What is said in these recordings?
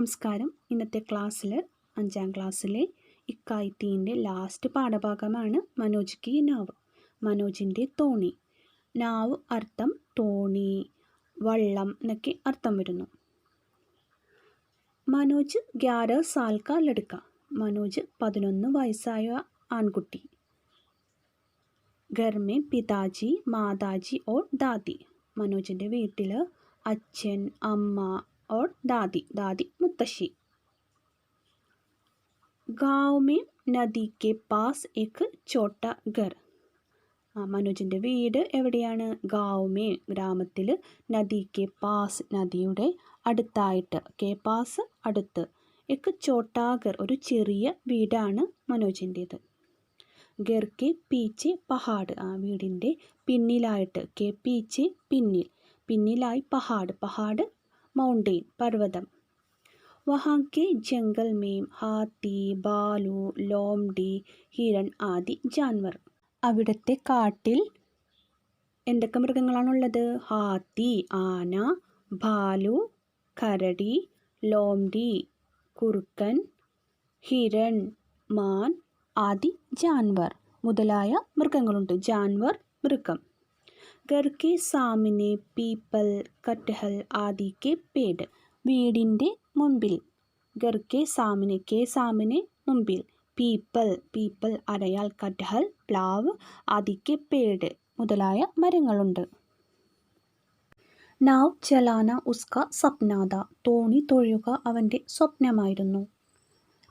നമസ്കാരം. ഇന്നത്തെ ക്ലാസ്സിൽ 5ാം ക്ലാസ്സിലെ ഇക്കായിത്തീൻ്റെ ലാസ്റ്റ് പാഠഭാഗമാണ് മനോജ് കി നാവ്, മനോജിൻ്റെ തോണി. നാവ് അർത്ഥം തോണി, വള്ളം എന്നൊക്കെ അർത്ഥം വരുന്നു. മനോജ് 11 സാൽ കാ ലഡ്ക, മനോജ് 11 വയസ്സായ ആൺകുട്ടി. ഘർ മേ പിതാജി, മാതാജി ഓർ ദാദി, മനോജിൻ്റെ വീട്ടിൽ അച്ഛൻ, അമ്മ और दादी, दादी मुत्तशी. गाँव में नदी के पास एक छोटा घर, മനോജിൻ്റെ വീട് എവിടെയാണ്? ഗാവുമേ, ഗ്രാമത്തിൽ, നദി കെ പാസ്, നദിയുടെ അടുത്തായിട്ട്, കെ പാസ് അടുത്ത്, എക്ക് ചോട്ടാഗർ, ഒരു ചെറിയ വീടാണ് മനോജിൻ്റേത്. ഗർ കെ പീച്ചെ പഹാഡ്, വീടിൻ്റെ പിന്നിലായിട്ട്, കെ പീച്ചെ പിന്നിൽ, പിന്നിലായി പഹാഡ്, പഹാഡ് മൗണ്ടെയിൻ, പർവ്വതം. വഹാ കെ ജംഗൽ മേം ഹാത്തി, ബാലു, ലോംഡി, ഹിരൺ ആദി ജാൻവർ, അവിടുത്തെ കാട്ടിൽ എന്തൊക്കെ മൃഗങ്ങളാണുള്ളത്? ഹാത്തി, ആന, ഭാലു, കരടി, ലോംഡി, കുറുക്കൻ, ഹിരൺ, മാൻ, ആദി ജാൻവർ, മുതലായ മൃഗങ്ങളുണ്ട്. ജാൻവർ, മൃഗം. घर के सामने पीपल, कटहल आदि के पेड़, വീടിൻ്റെ മുൻപിൽ, घर के सामने, के सामने മുൻപിൽ, പീപ്പൽ, പീപ്പൽ അരയാൽ, കട്ഹൽ പ്ലാവ്, ആദി के पेड़ മുതലായ മരങ്ങളുണ്ട്. നാവ് ചലാന ഉസ്ക സപ്നാഥ, തോണി തൊഴുക അവൻ്റെ സ്വപ്നമായിരുന്നു.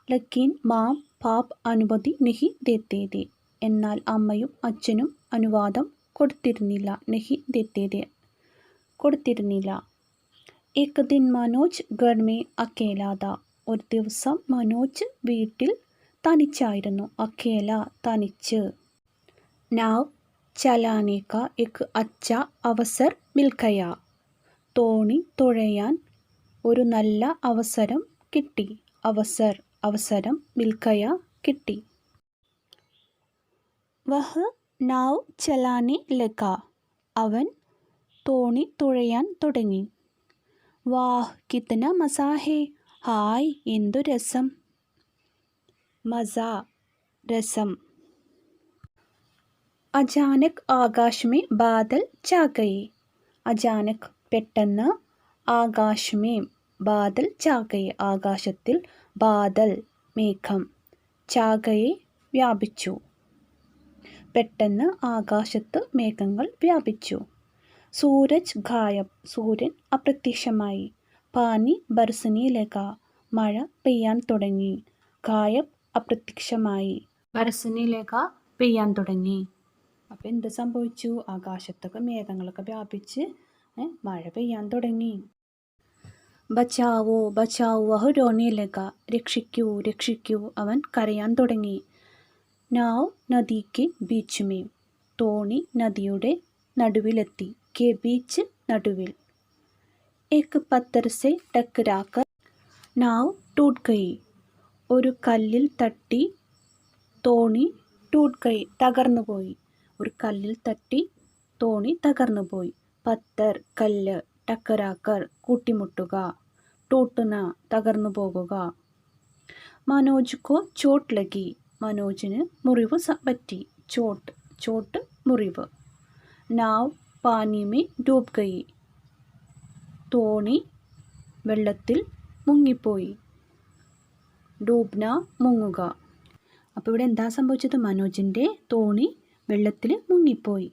ലക്കിൻ മാം പാപ് അനുമതി നഹി ദേത്തേ ഥേ, എന്നാൽ അമ്മയും അച്ഛനും അനുവാദം കൊടുത്തിരുന്നില്ല. നഹി ദേത്തേ, കൊടുത്തിരുന്നില്ല. ഏക് ദിൻ മനോജ് ഘർ മേ അക്കേല ഥാ, ഒരു ദിവസം മനോജ് വീട്ടിൽ തനിച്ചായിരുന്നു. അക്കേല, തനിച്ച്. നാവ് ചലാനെ കാ ഏക് അച്ഛ അവസർ മിൽ ഗയാ, തോണി തുഴയാൻ ഒരു നല്ല അവസരം കിട്ടി. അവസർ, അവസരം, മിൽ ഗയാ, കിട്ടി. വഹ് നാവ് ചലാനെ ലഗ, അവൻ തോണി തുഴയാൻ തുടങ്ങി. വാഹ് കിത്തന മസാ ഹേ, ഹായ് എന്തു രസം. മസ, രസം. അചാനക് ആകാശ് മേ ബാദൽ ഛാ ഗയേ, അചാനക് പെട്ടെന്ന്, ആകാശ് മേ ബാദൽ ഛാ ഗയേ, ആകാശത്തിൽ, ബാദൽ മേഘം, ഛാ ഗയേ വ്യാപിച്ചു, പെട്ടെന്ന് ആകാശത്ത് മേഘങ്ങൾ വ്യാപിച്ചു. സൂരജ് ഗായബ്, സൂര്യൻ അപ്രത്യക്ഷമായി. പാനി ബർസനെ ലഗ, മഴ പെയ്യാൻ തുടങ്ങി. ഗായബ് അപ്രത്യക്ഷമായി, ബർസനെ ലഗ പെയ്യാൻ തുടങ്ങി. അപ്പോൾ എന്ത് സംഭവിച്ചു? ആകാശത്തൊക്കെ മേഘങ്ങളൊക്കെ വ്യാപിച്ച് മഴ പെയ്യാൻ തുടങ്ങി. ബച്ചാവോ ബച്ചാവോ വഹ് രോനെ ലഗ, രക്ഷിക്കൂ രക്ഷിക്കൂ, അവൻ കരയാൻ തുടങ്ങി. നാവ് നദി കെ ബീച്ച് മേ, തോണി നദിയുടെ നടുവിലെത്തി. കെ ബീച്ച്, നടുവിൽ. ഏക് പത്തർ സെ ടക്രാക്കർ നാവ് ടൂട്ട് ഗയി, ഒരു കല്ലിൽ തട്ടി തോണി ടൂട്ട് ഗയി, തകർന്നുപോയി. ഒരു കല്ലിൽ തട്ടി തോണി തകർന്നുപോയി. പത്തർ, കല്ല്, ടക്രാക്കർ, കൂട്ടിമുട്ടുക, ടൂട്ടുന, തകർന്നു പോകുക. മനോജ് കോ ചോട്ട് ലഗി, മനോജിന് മുറിവ് പറ്റി. ചോട്ട്, ചോട്ട്, മുറിവ്. നാവ് പാനി മേ ഡൂബ് ഗയി, തോണി വെള്ളത്തിൽ മുങ്ങിപ്പോയി. ഡൂബ്ന, മുങ്ങുക. അപ്പോൾ ഇവിടെ എന്താ സംഭവിച്ചത്? മനോജിൻ്റെ തോണി വെള്ളത്തിൽ മുങ്ങിപ്പോയി.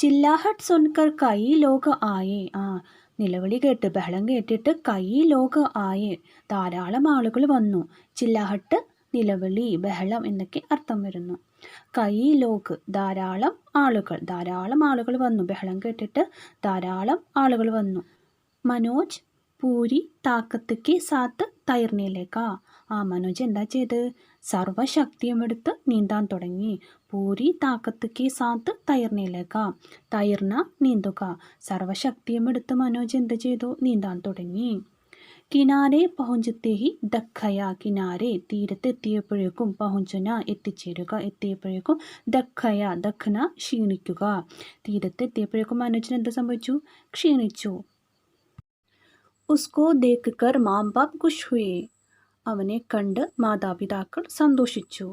ചില്ലാഹട്ട് സുൻകർ കൈ ലോക ആയേ, നിലവിളി കേട്ട്, ബഹളം കേട്ടിട്ട്, കൈ ലോക ആയേ, ധാരാളം ആളുകൾ വന്നു. ചില്ലാഹട്ട്, നിലവിളി, ബഹളം എന്നൊക്കെ അർത്ഥം വരുന്നു. കൈ ലോക്, ധാരാളം ആളുകൾ, ധാരാളം ആളുകൾ വന്നു. ബഹളം കേട്ടിട്ട് ധാരാളം ആളുകൾ വന്നു. മനോജ് പൂരി താക്കത്ത് കെ സാത്ത് തൈർനയിലേക്ക, മനോജ് എന്താ ചെയ്ത്? സർവശക്തിയും എടുത്ത് നീന്താൻ തുടങ്ങി. പൂരി താക്കത്ത് കെ സാത്ത് തൈർനയിലേക്ക, തൈർന, നീന്തുക. സർവശക്തിയും എടുത്ത് മനോജ് എന്ത് ചെയ്തു? നീന്താൻ തുടങ്ങി. കിനാരെ പहुंचते ही ദഖയ, കിനാരെ, തീരത്തെത്തിയപ്പോഴേക്കും, പहुंचന, എത്തിച്ചേരുക, എത്തിയപ്പോഴേക്കും, ദഖയ, ദഖന, ക്ഷീണിക്കുക. തീരത്തെത്തിയപ്പോഴേക്കും മനോജിന് എന്ത് സംഭവിച്ചു? ക്ഷീണിച്ചു. ഉസ്കോ ദേഖ് കർ മാം ബാപ് ഖുഷ് ഹുയേ. അവനെ കണ്ട് മാതാപിതാക്കൾ സന്തോഷിച്ചു.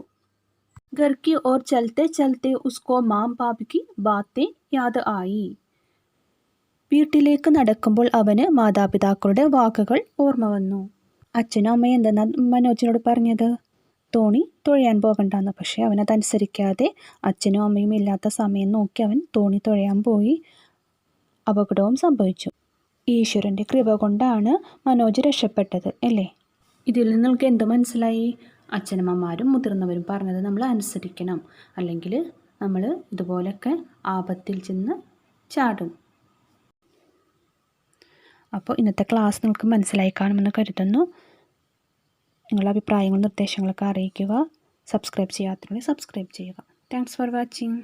घर की ओर चलते चलते उसको माँ बाप की बातें याद आई. വീട്ടിലേക്ക് നടക്കുമ്പോൾ അവന് മാതാപിതാക്കളുടെ വാക്കുകൾ ഓർമ്മ വന്നു. അച്ഛനും അമ്മയും എന്തെന്നാ മനോജിനോട് പറഞ്ഞത്? തോണി തുഴയാൻ പോകണ്ടെന്ന്. പക്ഷേ അവനതനുസരിക്കാതെ അച്ഛനും അമ്മയും ഇല്ലാത്ത സമയം നോക്കി അവൻ തോണി തുഴയാൻ പോയി. അപകടവും സംഭവിച്ചു. ഈശ്വരൻ്റെ കൃപ കൊണ്ടാണ് മനോജ് രക്ഷപ്പെട്ടത് അല്ലേ? ഇതിൽ നിന്ന് നിങ്ങൾക്ക് എന്ത് മനസ്സിലായി? അച്ഛനമ്മമാരും മുതിർന്നവരും പറഞ്ഞത് നമ്മൾ അനുസരിക്കണം, അല്ലെങ്കിൽ നമ്മൾ ഇതുപോലൊക്കെ ആപത്തിൽ ചെന്ന് ചാടും. അപ്പോൾ ഇന്നത്തെ ക്ലാസ് നിങ്ങൾക്ക് മനസ്സിലായി കാണുമെന്ന് കരുതുന്നു. നിങ്ങളുടെ അഭിപ്രായങ്ങളും നിർദ്ദേശങ്ങളൊക്കെ അറിയിക്കുക. സബ്സ്ക്രൈബ് ചെയ്യാത്തവരെ സബ്സ്ക്രൈബ് ചെയ്യുക. Thanks for watching.